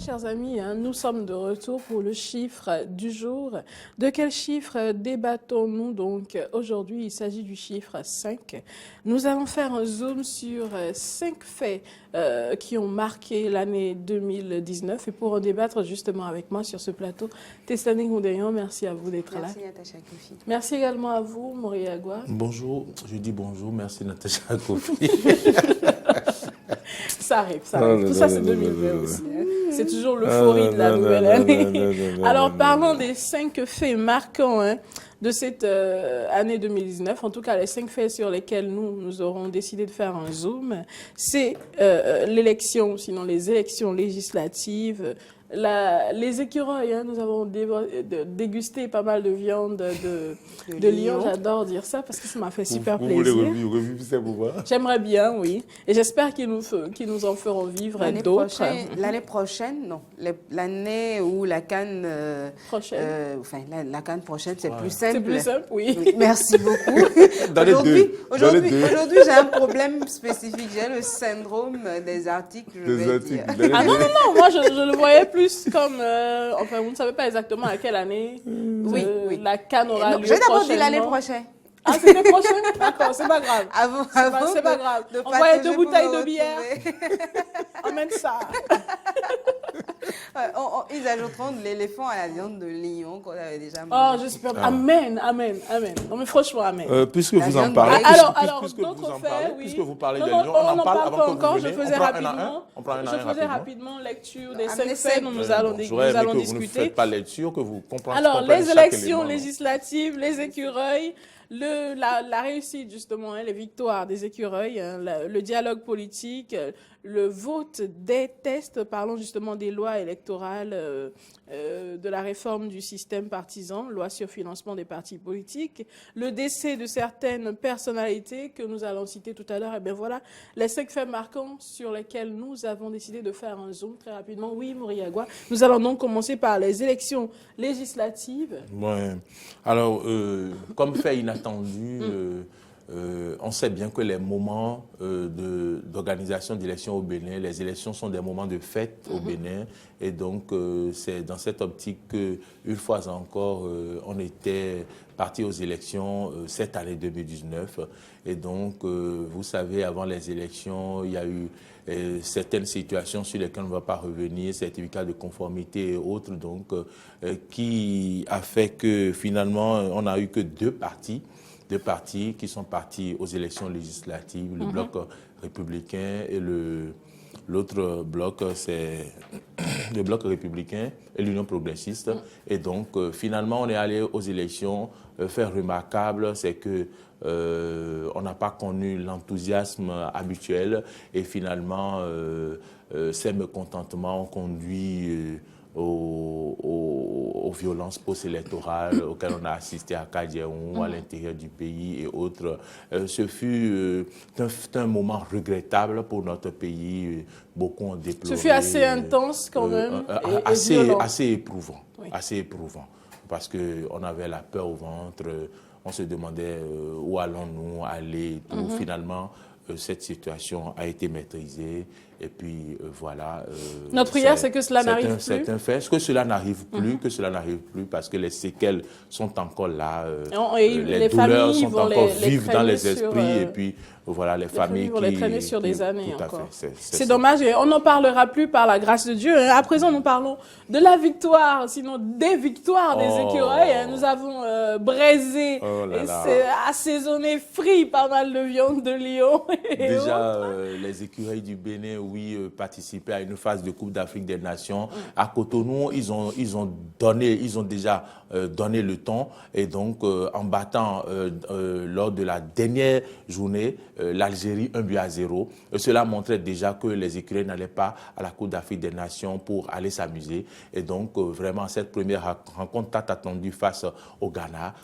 chers amis, nous sommes de retour pour le chiffre du jour. De quel chiffre débattons-nous donc aujourd'hui? Il s'agit du chiffre 5. Nous allons faire un zoom sur 5 faits qui ont marqué l'année 2019. Et pour en débattre justement avec moi sur ce plateau, Testani Goundayon, merci à vous d'être là. Merci Natacha Kofi. Merci également à vous, Moriagwa. Bonjour, je dis bonjour, merci Natacha Kofi. Ça arrive, ça arrive. Tout ça, c'est 2020 aussi. C'est toujours l'euphorie de la nouvelle année. Alors, parlons des 5 faits marquants de cette année 2019. En tout cas, les 5 faits sur lesquels nous aurons décidé de faire un zoom. C'est l'élection, sinon les élections législatives. Les écureuils, nous avons dégusté pas mal de viande de lion. J'adore dire ça parce que ça m'a fait super plaisir. Vous voulez revivre ça pour moi? J'aimerais bien, oui. Et j'espère qu'ils nous en feront vivre d'autres. L'année prochaine, non. L'année où la CAN prochaine. La CAN prochaine, c'est plus simple. C'est plus simple, oui. Merci beaucoup. Aujourd'hui, j'ai un problème spécifique. J'ai le syndrome des articles. Ah non, moi je le voyais plus comme, vous ne savez pas exactement à quelle année la CAN aura lieu. J'ai d'abord dit l'année prochaine. Ah, c'est l'année prochaine? D'accord, c'est pas grave. C'est pas grave. On voyait 2 bouteilles de bière. Emmène ça. Ils ajouteront de l'éléphant à la viande de lion qu'on avait déjà mangé. Oh, j'espère. Amen. Non, mais franchement, amen. Puisque vous en parlez, puisque vous parlez de lion, on en parle pas encore. Je faisais rapidement lecture des 5 faits dont nous allons discuter. Vous ne faites pas lecture, que vous comprenez. Alors, les élections législatives, les écureuils, la réussite justement, les victoires des écureuils, le dialogue politique, le vote des tests, parlons justement des lois électorales, de la réforme du système partisan, loi sur financement des partis politiques, le décès de certaines personnalités que nous allons citer tout à l'heure. Et bien voilà, les 5 faits marquants sur lesquels nous avons décidé de faire un zoom très rapidement. Oui, Moriagwa. Nous allons donc commencer par les élections législatives. Ouais. Alors, comme fait inattendu, on sait bien que les moments d'organisation d'élections au Bénin, les élections sont des moments de fête au Bénin. Et donc, c'est dans cette optique qu'une fois encore, on était parti aux élections cette année 2019. Et donc, vous savez, avant les élections, il y a eu certaines situations sur lesquelles on ne va pas revenir, certificats de conformité et autres, donc, qui a fait que finalement, on n'a eu que deux partis qui sont partis aux élections législatives, le bloc républicain et l'autre bloc, c'est le bloc républicain et l'Union progressiste. Et donc, finalement, on est allé aux élections. Fait remarquable, c'est que on n'a pas connu l'enthousiasme habituel et finalement, ces mécontentements ont conduit aux violences post-électorales auxquelles on a assisté à Kadiaou, à l'intérieur du pays et autres. Ce fut un moment regrettable pour notre pays. Beaucoup ont déploré. Ce fut assez intense quand même. Assez éprouvant. Oui. Assez éprouvant. Parce qu'on avait la peur au ventre. On se demandait où allons-nous aller. Tout. Finalement, cette situation a été maîtrisée. Et puis voilà. Notre prière, c'est que cela n'arrive plus. C'est un fait. Que cela n'arrive plus, parce que les séquelles sont encore là. Les douleurs sont encore vives dans les esprits. Et puis voilà, les familles vont les traîner sur des années encore. C'est ça. Dommage. Et on n'en parlera plus par la grâce de Dieu. À présent, nous parlons de la victoire, sinon des victoires des écureuils. Nous avons braisé et assaisonné, frit pas mal de viande de lion. Déjà, les écureuils du Bénin, participaient à une phase de Coupe d'Afrique des Nations. À Cotonou, ils ont déjà donné le ton. Et donc, en battant lors de la dernière journée, l'Algérie 1-0. Cela montrait déjà que les écureuils n'allaient pas à la Coupe d'Afrique des Nations pour aller s'amuser. Et donc, vraiment, cette première rencontre tant attendue face au Ghana,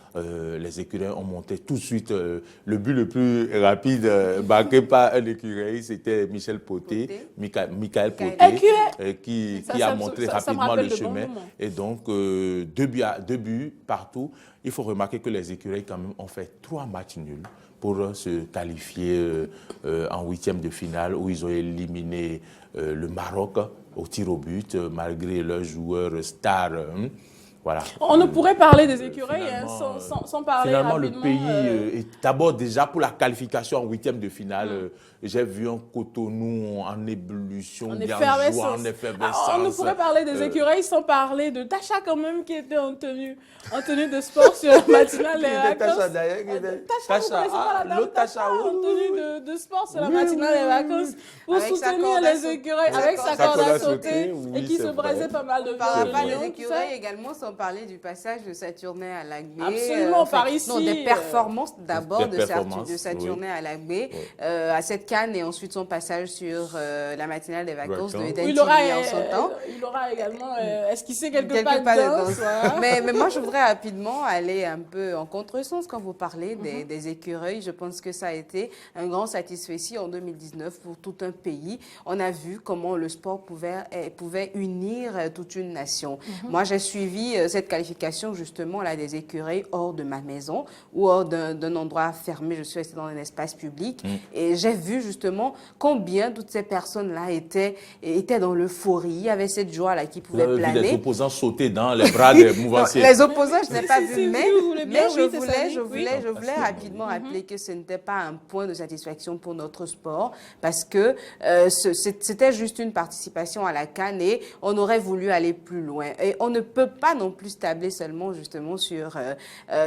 les écureuils ont monté tout de suite. Le but le plus rapide marqué par un écureuil, c'était Michel Poté. Michael Poté, qui a montré rapidement le chemin. Et donc, 2 buts partout. Il faut remarquer que les écureuils, quand même, ont fait 3 matchs nuls pour se qualifier en 8e de finale, où ils ont éliminé le Maroc au tir au but, malgré leurs joueurs stars. Voilà. On ne pourrait parler des écureuils sans parler finalement, rapidement. Le pays est d'abord déjà pour la qualification en 8e de finale. J'ai vu un Cotonou en ébullition, en effervescence. On ne pourrait parler des écureuils sans parler de Tacha quand même qui était en tenue de sport sur la matinale des vacances. Tacha, l'autre Tacha, en tenue de sport sur la matinale des vacances pour soutenir les écureuils avec sa corde à sauter et qui se braisait pas mal de Les écureuils également sans parler du passage de Saturnin à Lagbé. Absolument, par ici. Non, des performances d'abord de Saturnin à Lagbé, à cette CAN et ensuite son passage sur la matinale des vacances de Eden TV en son temps. Il aura également esquissé quelques pas de danse. Mais moi, je voudrais rapidement aller un peu en contresens quand vous parlez des écureuils. Je pense que ça a été un grand satisfait en 2019 pour tout un pays. On a vu comment le sport pouvait unir toute une nation. Moi, j'ai suivi cette qualification justement là des écureuils hors de ma maison ou hors d'un endroit fermé. Je suis restée dans un espace public et j'ai vu justement combien toutes ces personnes-là étaient dans l'euphorie. Il y avait cette joie-là qui pouvait planer. Vu les opposants sauter dans les bras des mouvanciers. Les opposants, je n'ai pas vu, mais je voulais rapidement rappeler que ce n'était pas un point de satisfaction pour notre sport parce que c'était juste une participation à la CAN et on aurait voulu aller plus loin. Et on ne peut pas non plus tabler seulement justement sur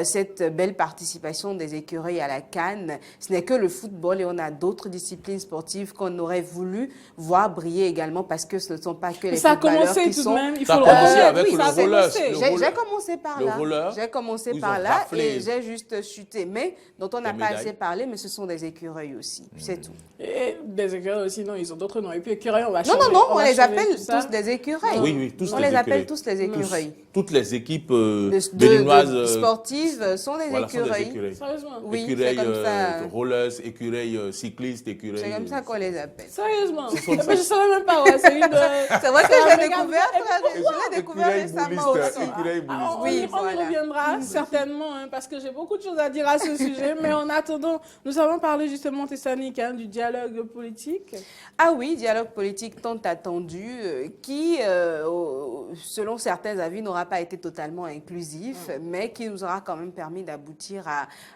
cette belle participation des écureuils à la CAN. Ce n'est que le football et on a d'autres disciplines sportives qu'on aurait voulu voir briller également parce que ce ne sont pas que les footballeurs qui sont... Ça a commencé avec le roller. J'ai commencé par là. J'ai commencé par là et j'ai juste chuté. Mais dont on n'a pas assez parlé, mais ce sont des écureuils aussi. C'est tout. Et des écureuils aussi, non, ils ont d'autres noms. Et puis écureuils, on va changer. Non, on les appelle tous des écureuils. Oui, tous on les appelle tous des écureuils. Toutes les équipes béninoises sportives sont des écureuils. Sérieusement? Oui, écureuils c'est comme ça. rollers, écureuils cyclistes, écureuils... C'est comme ça qu'on les appelle. Sérieusement? Je ne savais même pas. Ouais, c'est vrai que j'ai découvert récemment aussi. On y reviendra certainement parce que j'ai beaucoup de choses à dire à ce sujet. Mais en attendant, nous avons parlé justement, Tessanic, du dialogue politique. Ah oui, dialogue politique tant attendu qui, selon certains avis, n'aura pas été totalement inclusif, mais qui nous aura quand même permis d'aboutir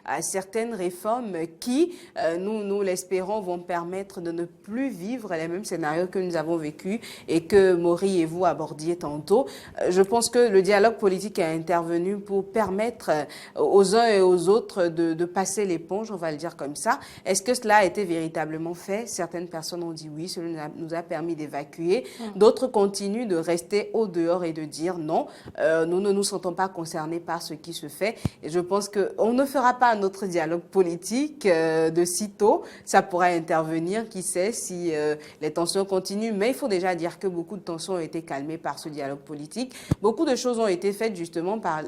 à certaines réformes qui, nous l'espérons, vont permettre de ne plus vivre les mêmes scénarios que nous avons vécus et que Maury et vous abordiez tantôt. Je pense que le dialogue politique est intervenu pour permettre aux uns et aux autres de passer l'éponge, on va le dire comme ça. Est-ce que cela a été véritablement fait? Certaines personnes ont dit oui, cela nous a permis d'évacuer. D'autres continuent de rester au dehors et de dire non, nous ne nous sentons pas concernés par ce qui se fait. Et je pense qu'on ne fera pas un autre dialogue politique de sitôt. Ça pourra intervenir, qui sait, si les tensions continuent. Mais il faut déjà dire que beaucoup de tensions ont été calmées par ce dialogue politique. Beaucoup de choses ont été faites justement par...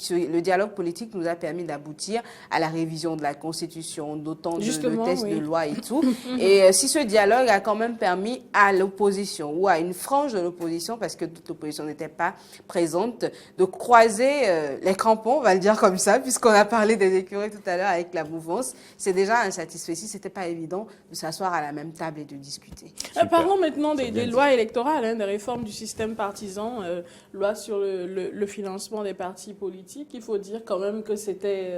Le dialogue politique nous a permis d'aboutir à la révision de la Constitution, d'autant de tests de loi et tout. Et si ce dialogue a quand même permis à l'opposition ou à une frange de l'opposition, parce que toute l'opposition n'était pas présente, de croiser les crampons, on va le dire comme ça, puisqu'on a parlé des écureuils tout à l'heure avec la mouvance, c'est déjà un satisfait. Si c'était pas évident de s'asseoir à la même table et de discuter. Parlons maintenant des lois électorales, des réformes du système partisan, loi sur le financement des partis politiques. Il faut dire quand même que c'était...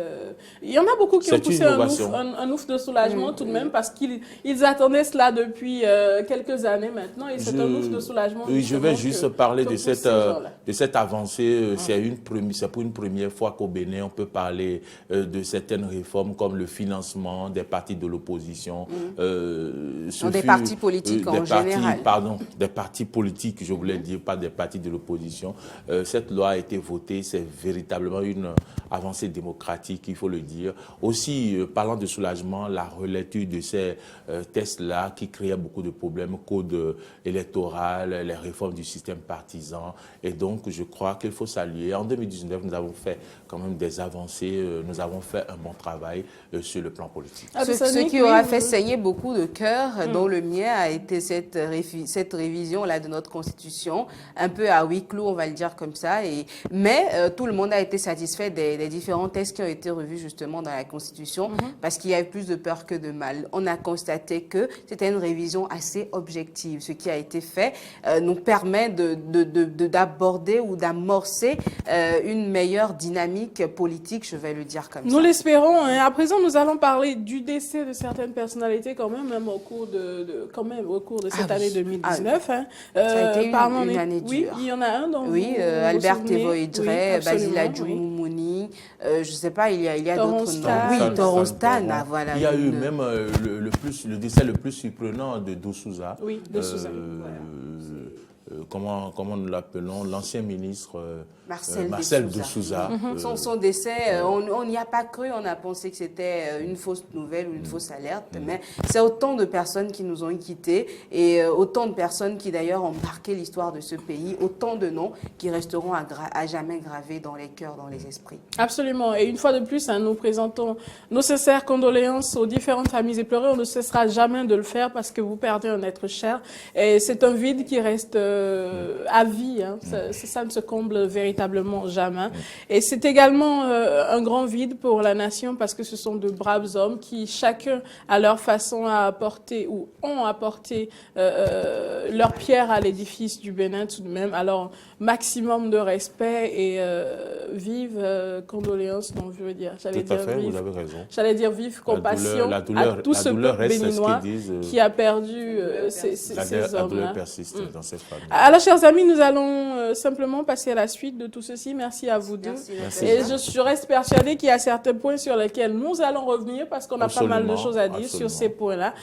Il y en a beaucoup qui ont poussé un ouf de soulagement tout de même parce qu'ils attendaient cela depuis quelques années maintenant et c'est un ouf de soulagement. Oui, je vais juste parler de cette avancée. C'est pour une première fois qu'au Bénin, on peut parler de certaines réformes comme le financement des partis de l'opposition. Des partis politiques en général. Pardon, des partis politiques, je voulais dire, pas des partis de l'opposition. Cette loi a été votée, c'est véritablement véritablement une avancée démocratique, il faut le dire. Aussi, parlant de soulagement, la relecture de ces tests-là qui créaient beaucoup de problèmes, code électoral, les réformes du système partisan. Et donc, je crois qu'il faut saluer. En 2019, nous avons fait quand même des avancées, nous avons fait un bon travail sur le plan politique. Ce qui aura fait saigner beaucoup de cœurs, dont le mien a été cette révision-là de notre Constitution, un peu à huis clos, on va le dire comme ça. Mais tout le monde a été satisfait des différents textes qui ont été revus justement dans la Constitution, parce qu'il y a eu plus de peur que de mal. On a constaté que c'était une révision assez objective. Ce qui a été fait nous permet d'aborder ou d'amorcer une meilleure dynamique politique, je vais le dire comme ça. Nous l'espérons. Hein. À présent, nous allons parler du décès de certaines personnalités quand même au cours de cette année 2019. Hein. Ça a été une année dure. Oui, il y en a un dont oui, vous Albert vous Thévo Idré, Basila Djoumouni, je ne sais pas, il y a d'autres noms. Oui, Toronstan, voilà. Il y a eu même le décès le plus surprenant de Doussouza. Oui, Doussouza. Comment nous l'appelons, l'ancien ministre Marcel Doussouza. Son décès, on n'y a pas cru, on a pensé que c'était une fausse nouvelle ou une fausse alerte, mais c'est autant de personnes qui nous ont quittés et autant de personnes qui d'ailleurs ont marqué l'histoire de ce pays, autant de noms qui resteront à jamais gravés dans les cœurs, dans les esprits. Absolument. Et une fois de plus, hein, nous présentons nos sincères condoléances aux différentes familles éplorées. On ne cessera jamais de le faire parce que vous perdez un être cher. Et c'est un vide qui reste à vie. Hein. Ça ne se comble véritablement jamais. Et c'est également un grand vide pour la nation parce que ce sont de braves hommes qui, chacun à leur façon, a apporté ou ont apporté leur pierre à l'édifice du Bénin tout de même. Alors, maximum de respect et vive condoléances, donc je veux dire. Tout à fait, vous avez raison. J'allais dire vive compassion à tout ce peuple béninois qui a perdu ces hommes-là. La douleur persiste dans cette famille. Alors, chers amis, nous allons simplement passer à la suite de tout ceci. Merci à vous deux. Merci. Et je reste persuadée qu'il y a certains points sur lesquels nous allons revenir parce qu'on a pas mal de choses à dire sur ces points-là.